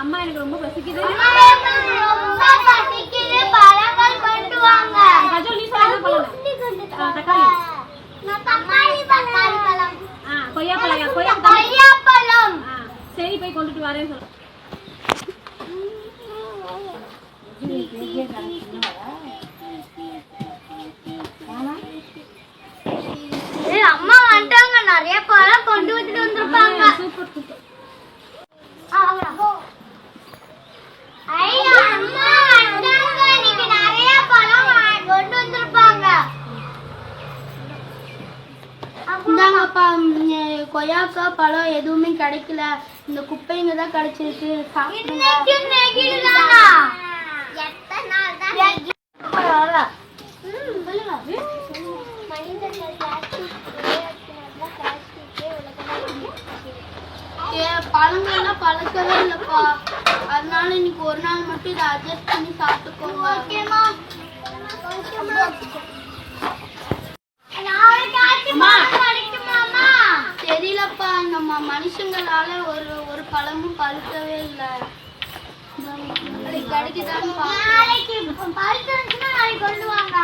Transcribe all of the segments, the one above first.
அம்மா எனக்கு ரொம்ப பசிக்குது. பழங்கள் கொண்டு வாங்க. கஜோல் நீ சொல்ல பழம். தக்காளி பழம். கொய்யாப்பழம். சரி போய் கொண்டுட்டு வரேன்னு சொல்ல. அம்மா வந்துட்டாங்க, நிறைய பழம் கொண்டு வந்துட்டு வந்திருப்பாங்க. Super super. ஐயா அம்மா வந்துட்டாங்க, நீங்க நிறைய பழம் கொண்டு வந்திருப்பாங்க. இந்தாங்கப்பா, கொய்யாக்கா பழம் எதுவுமே கிடைக்கல, இந்த குப்பைங்க தான் கிடைச்சிருக்கு, சாப்பிடுங்க. பழங்கள்லாம் பழக்கவே இல்லப்பா, அதனால இன்னைக்கு ஒரு நாள் மட்டும் இதை அட்ஜஸ்ட் பண்ணி சாப்பிட்டுக்கோங்க. ஓகேமா? தெரியலப்பா, நம்ம மனுஷங்களால ஒரு பழமும் பழுக்கவே இல்லை. கிடைக்குதான்னு நாளைக்கு பழுத்துச்சுன்னா நாளைக்கு கொண்டு வாங்க.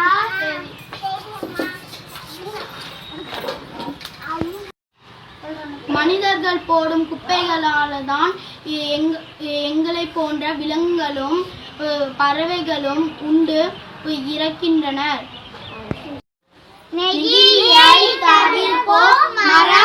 மனிதர்கள் போடும் குப்பைகளால தான் எங்களை போன்ற விலங்குகளும் பறவைகளும் உண்டு இறக்கின்றனர். நெகிழியை தவிர்ப்போம், மரம்